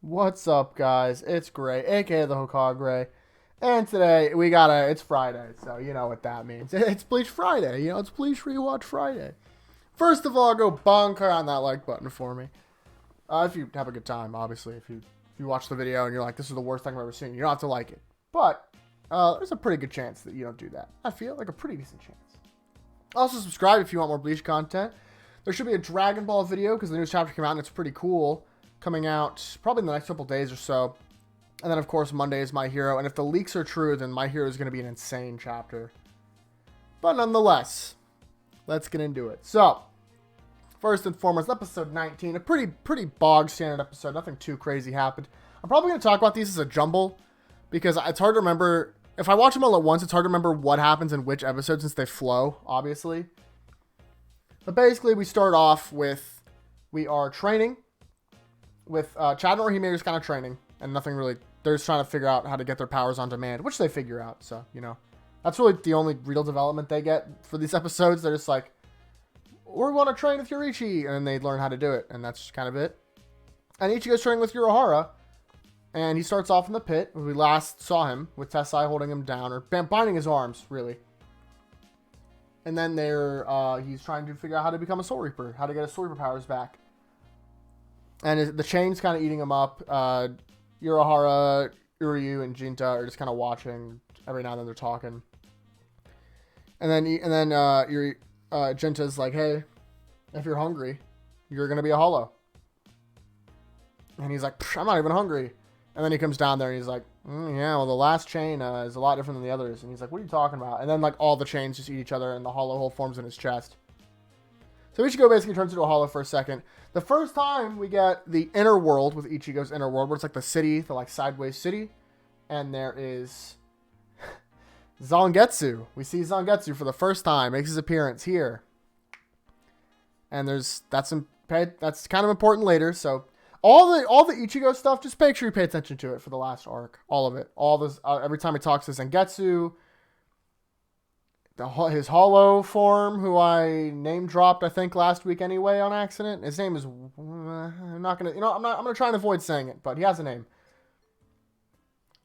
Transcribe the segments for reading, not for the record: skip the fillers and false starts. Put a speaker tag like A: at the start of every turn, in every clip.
A: What's up, guys? It's Gray, aka the Hokage, and today it's Friday, so you know what that means. It's Bleach Friday, it's Bleach Rewatch Friday. First of all, go bunker on that like button for me. If you have a good time, obviously. If you watch the video and you're like, this is the worst thing I've ever seen, you don't have to like it. But there's a pretty good chance that you don't do that. I feel like a pretty decent chance. Also, subscribe if you want more Bleach content. There should be a Dragon Ball video because the newest chapter came out and it's pretty cool. Coming out probably in the next couple days or so. And then, of course, Monday is My Hero. And if the leaks are true, then My Hero is going to be an insane chapter. But nonetheless, let's get into it. So, first and foremost, episode 19. A pretty bog standard episode. Nothing too crazy happened. I'm probably going to talk about these as a jumble because it's hard to remember. If I watch them all at once, it's hard to remember what happens in which episode since they flow, obviously. But basically, we start off with we are training. With Chad and Orihime is kind of training, and nothing really. They're just trying to figure out how to get their powers on demand, which they figure out. So, that's really the only real development they get for these episodes. They're just like, we want to train with Yoriichi, and then they learn how to do it, and that's kind of it. And Ichigo's training with Uruhara, and he starts off in the pit, where we last saw him, with Tessai holding him down, or binding his arms, really. And then he's trying to figure out how to become a Soul Reaper, how to get his Soul Reaper powers back. And the chain's kind of eating him up. Uruhara, Uryu, and Jinta are just kind of watching. Every now and then they're talking. And then Jinta's like, hey, if you're hungry, you're going to be a hollow. And he's like, I'm not even hungry. And then he comes down there and he's like, yeah, well, the last chain is a lot different than the others. And he's like, what are you talking about? And then like all the chains just eat each other and the hollow hole forms in his chest. So Ichigo basically turns into a hollow for a second. The first time we get the inner world with Ichigo's inner world, where it's like the city, the like sideways city. And there is Zangetsu. We see Zangetsu for the first time, makes his appearance here. And that's kind of important later. So all the Ichigo stuff, just make sure you pay attention to it for the last arc. All of it. All this every time he talks to Zangetsu. His hollow form, who I name dropped, I think last week anyway on accident. His name is I'm not gonna try and avoid saying it, but he has a name.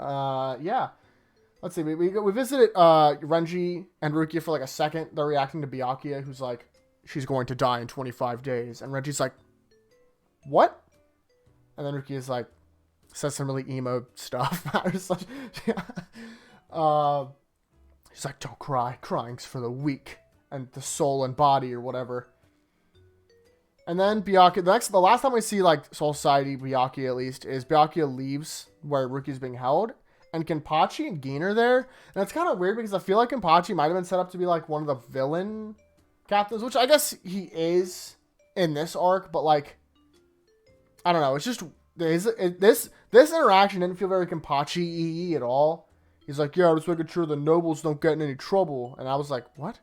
A: Yeah. Let's see. We visited Renji and Rukia for like a second. They're reacting to Byakuya, who's like, she's going to die in 25 days, and Renji's like, what? And then Rukia's like, says some really emo stuff. She's like, don't cry. Crying's for the weak and the soul and body or whatever. And then Byakuya, the last time we see like Soul Society, Byakuya at least, is Byakuya leaves where Ruki's being held. And Kenpachi and Gin are there. And it's kind of weird because I feel like Kenpachi might have been set up to be like one of the villain captains, which I guess he is in this arc, but like, I don't know. It's just, this interaction didn't feel very Kenpachi-y at all. He's like, yeah, just making sure the nobles don't get in any trouble. And I was like, what?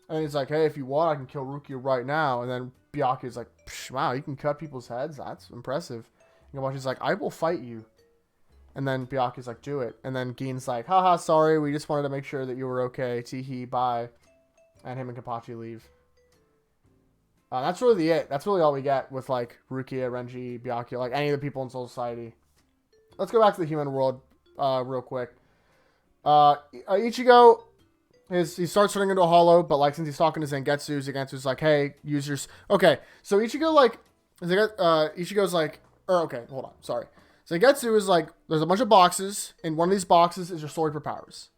A: And he's like, hey, if you want, I can kill Rukia right now. And then Byakuya's like, wow, you can cut people's heads? That's impressive. And Kenpachi's like, I will fight you. And then Byakuya's like, do it. And then Gin's like, haha, sorry, we just wanted to make sure that you were okay. Teehee, bye. And him and Kenpachi leave. That's really it. That's really all we get with, like, Rukia, Renji, Byakuya, like, any of the people in Soul Society. Let's go back to the human world. Real quick. Ichigo, he starts turning into a hollow, but like since he's talking to Zangetsu's like, hey, use your... Okay, so Ichigo like... Ichigo's like... okay, hold on, sorry. Zangetsu is like, there's a bunch of boxes, and one of these boxes is your Soul Reaper powers.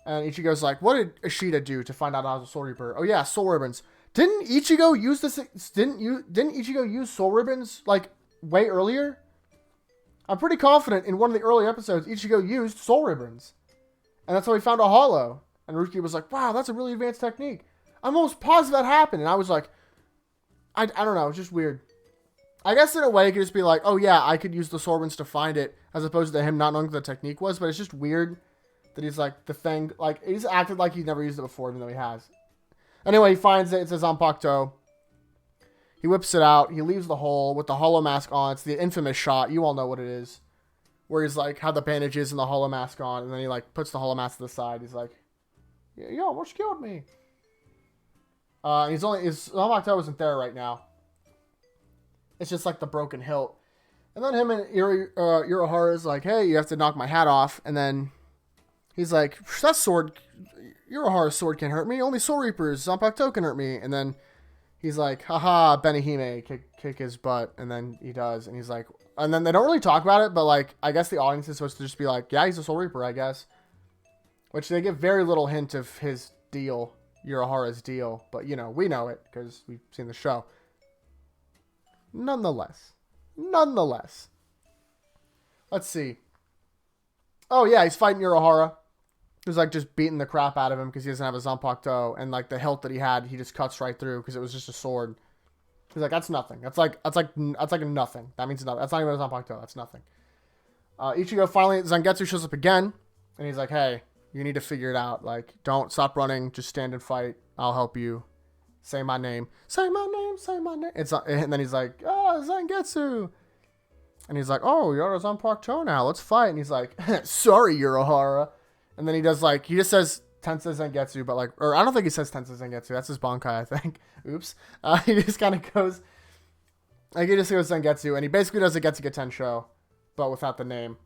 A: And Ichigo's like, what did Ishida do to find out I was a Soul Reaper? Oh yeah, Soul Ribbons. Didn't Ichigo use this... Didn't Ichigo use Soul Ribbons, like, way earlier? I'm pretty confident in one of the early episodes, Ichigo used Soul Ribbons. And that's how he found a hollow. And Rukia was like, wow, that's a really advanced technique. I'm almost positive that happened. And I was like, I don't know, it's just weird. I guess in a way, it could just be like, oh yeah, I could use the Soul Ribbons to find it, as opposed to him not knowing what the technique was. But it's just weird that he's like, the thing, like, he's acted like he's never used it before, even though he has. Anyway, he finds it, it says Zanpakuto. He whips it out. He leaves the hole with the hollow mask on. It's the infamous shot. You all know what it is. Where he's like, had the bandages and the hollow mask on. And then he like puts the hollow mask to the side. He's like, yeah, you almost killed me. His Zanpakuto isn't there right now. It's just like the broken hilt. And then him and Uruhara is like, hey, you have to knock my hat off. And then he's like, that sword, Uruhara's sword can't hurt me. Only Soul Reaper's Zanpakuto can hurt me. And then he's like, haha, Benihime, kick his butt. And then he does. And he's like, and then they don't really talk about it, but like, I guess the audience is supposed to just be like, yeah, he's a Soul Reaper, I guess. Which they give very little hint of his deal, Uruhara's deal. But, you know, we know it because we've seen the show. Nonetheless. Let's see. Oh, yeah, he's fighting Uruhara. Who's, like, just beating the crap out of him because he doesn't have a Zanpakuto. And, like, the hilt that he had, he just cuts right through because it was just a sword. He's like, that's nothing. That's like nothing. That means nothing. That's not even a Zanpakuto. That's nothing. Ichigo finally, Zangetsu shows up again. And he's like, hey, you need to figure it out. Like, don't stop running. Just stand and fight. I'll help you. Say my name. Say my name. Say my name. And then he's like, oh, Zangetsu. And he's like, oh, you're a Zanpakuto now. Let's fight. And he's like, sorry, Uruhara. And then he does like, he just says Tensei Zangetsu, but like, or I don't think he says Tensei Zangetsu. That's his Bankai, I think. Oops. He just kind of goes, like, he just goes Zangetsu. And he basically does a Getsuga Tensho, but without the name.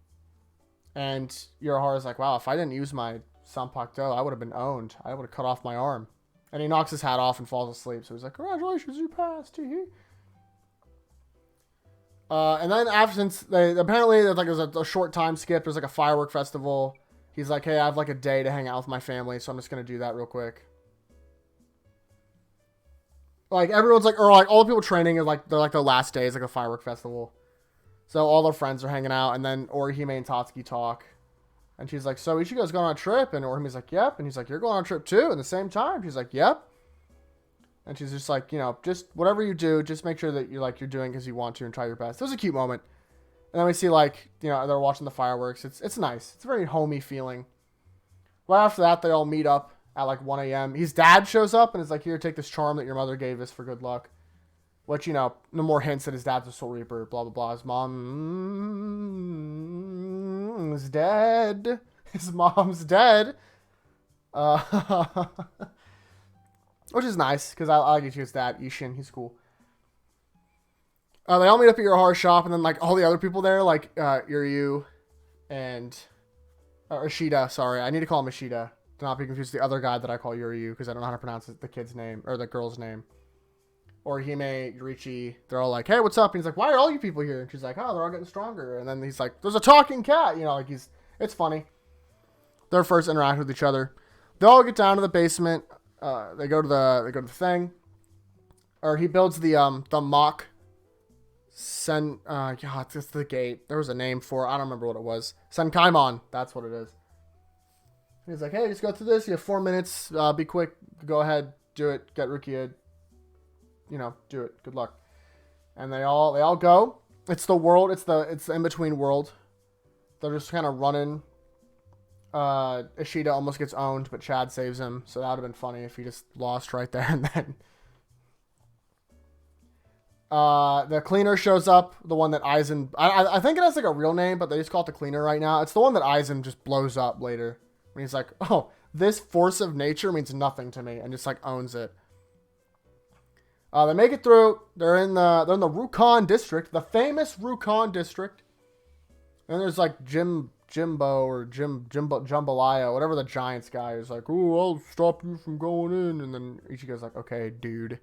A: And Uruhara's like, wow, if I didn't use my Zanpakuto, I would have been owned. I would have cut off my arm. And he knocks his hat off and falls asleep. So he's like, congratulations, you passed. And then after, since they, apparently there's a short time skip. There's like a firework festival. He's like, hey, I have like a day to hang out with my family. So I'm just going to do that real quick. Like everyone's like, or like all the people training is like, they're like the last day is like a firework festival. So all their friends are hanging out. And then Orihime and Tatsuki talk. And she's like, so Ichigo's going on a trip? And Orihime's like, yep. And he's like, you're going on a trip too? In the same time? She's like, yep. And she's just like, you know, just whatever you do, just make sure that you're doing because you want to and try your best. It was a cute moment. And then we see like, you know, they're watching the fireworks. It's nice. It's a very homey feeling. Right after that, they all meet up at like 1 a.m. His dad shows up and is like, here, take this charm that your mother gave us for good luck. Which, you know, no more hints that his dad's a Soul Reaper, blah, blah, blah. His mom is dead. His mom's dead. Which is nice, because I like Ichigo's dad, Ishin. He's cool. They all meet up at Uruhara's shop, and then, like, all the other people there, like, Iryu and... Ishida, sorry. I need to call him Ishida. To not be confused with the other guy that I call Iryu, because I don't know how to pronounce the kid's name, or the girl's name. Orihime, Yurichi, they're all like, hey, what's up? And he's like, why are all you people here? And she's like, oh, they're all getting stronger. And then he's like, there's a talking cat. You know, like it's funny. Their first interaction with each other. They all get down to the basement. They go to the thing. Or he builds the mock yeah, it's the gate. There was a name for it. I don't remember what it was. Senkaimon. That's what it is. And he's like, hey, just go through this. You have 4 minutes. Be quick. Go ahead. Do it. Get Rukia. You know, do it. Good luck. And they all go. It's the world. It's the in-between world. They're just kind of running. Ishida almost gets owned, but Chad saves him. So that would have been funny if he just lost right there and then. The cleaner shows up. The one that Aizen... I think it has like a real name, but they just call it the cleaner right now. It's the one that Aizen just blows up later. When he's like, oh, this force of nature means nothing to me. And just like owns it. They make it through. They're in the Rukon district, the famous Rukon district. And there's like Jimbo or Jambalaya, whatever the Giants guy is like, oh, I'll stop you from going in. And then Ichigo's like, okay, dude,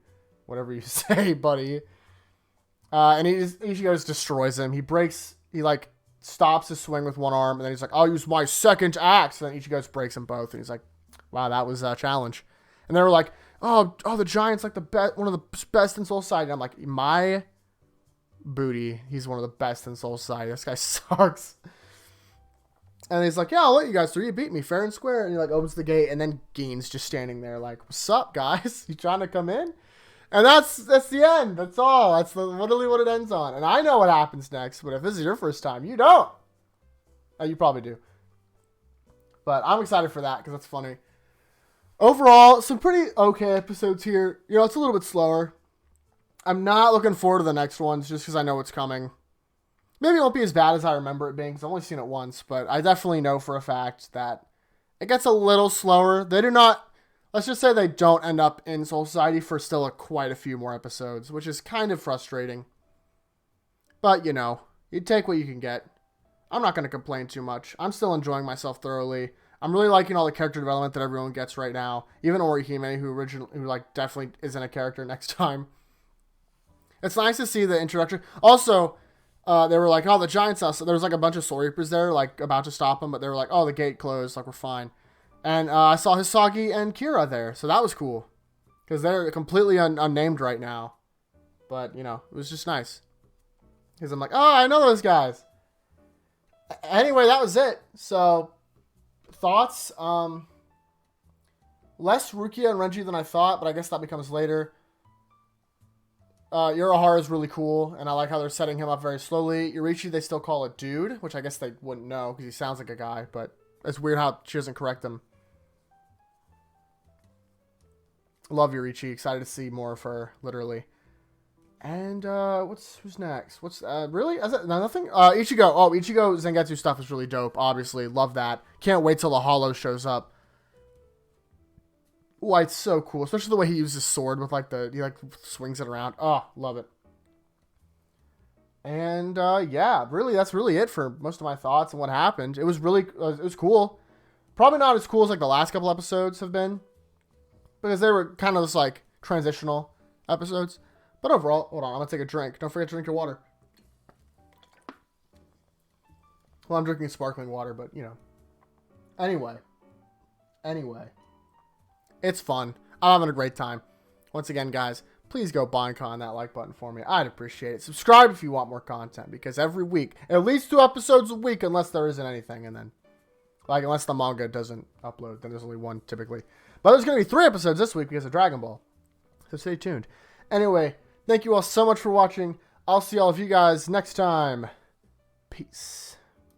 A: whatever you say, buddy. And Ichigo just destroys him. He like stops his swing with one arm, and then he's like, I'll use my second axe. And then Ichigo just breaks them both, and he's like, wow, that was a challenge. And they were like, oh, the Giant's like one of the best in Soul Society. And I'm like, my booty, he's one of the best in Soul Society. This guy sucks. And he's like, yeah, I'll let you guys through. You beat me fair and square. And he like opens the gate, and then Gein's just standing there like, what's up, guys? You trying to come in? And that's the end. That's all. That's literally what it ends on. And I know what happens next, but if this is your first time, you don't. You probably do. But I'm excited for that because that's funny. Overall, some pretty okay episodes here. You know, it's a little bit slower. I'm not looking forward to the next ones just because I know what's coming. Maybe it won't be as bad as I remember it being because I've only seen it once, but I definitely know for a fact that it gets a little slower. They do not, let's just say they don't end up in Soul Society for still quite a few more episodes, which is kind of frustrating. But, you know, You take what you can get. I'm not going to complain too much. I'm still enjoying myself thoroughly. I'm really liking all the character development that everyone gets right now. Even Orihime, who like definitely isn't a character next time. It's nice to see the introduction. Also, they were like, oh, the Giants house. So there was like a bunch of Soul Reapers there, like about to stop them, but they were like, oh, the gate closed, like we're fine. And I saw Hisagi and Kira there, so that was cool. Because they're completely unnamed right now. But, you know, it was just nice. Because I'm like, oh, I know those guys. Anyway, that was it. So, thoughts? Less Rukia and Renji than I thought, but I guess that becomes later. Uriahara is really cool, and I like how they're setting him up very slowly. Yurichi, they still call a dude, which I guess they wouldn't know because he sounds like a guy, but it's weird how she doesn't correct him. Love Yurichi. Excited to see more of her, literally. And, who's next? Really? Is that nothing? Ichigo. Oh, Ichigo Zangetsu stuff is really dope, obviously. Love that. Can't wait till the Hollow shows up. Why, it's so cool. Especially the way he uses his sword with, like, he, like, swings it around. Oh, love it. And, yeah, really, that's really it for most of my thoughts and what happened. It was really, it was cool. Probably not as cool as, like, the last couple episodes have been. Because they were kind of just, like, transitional episodes. But overall, hold on, I'm going to take a drink. Don't forget to drink your water. Well, I'm drinking sparkling water, but, you know. Anyway. It's fun. I'm having a great time. Once again, guys, please go boncon that like button for me. I'd appreciate it. Subscribe if you want more content, because every week, at least 2 episodes a week, unless there isn't anything, and then, like, unless the manga doesn't upload, then there's only 1 typically. But there's going to be 3 episodes this week because of Dragon Ball. So stay tuned. Anyway, thank you all so much for watching. I'll see all of you guys next time. Peace.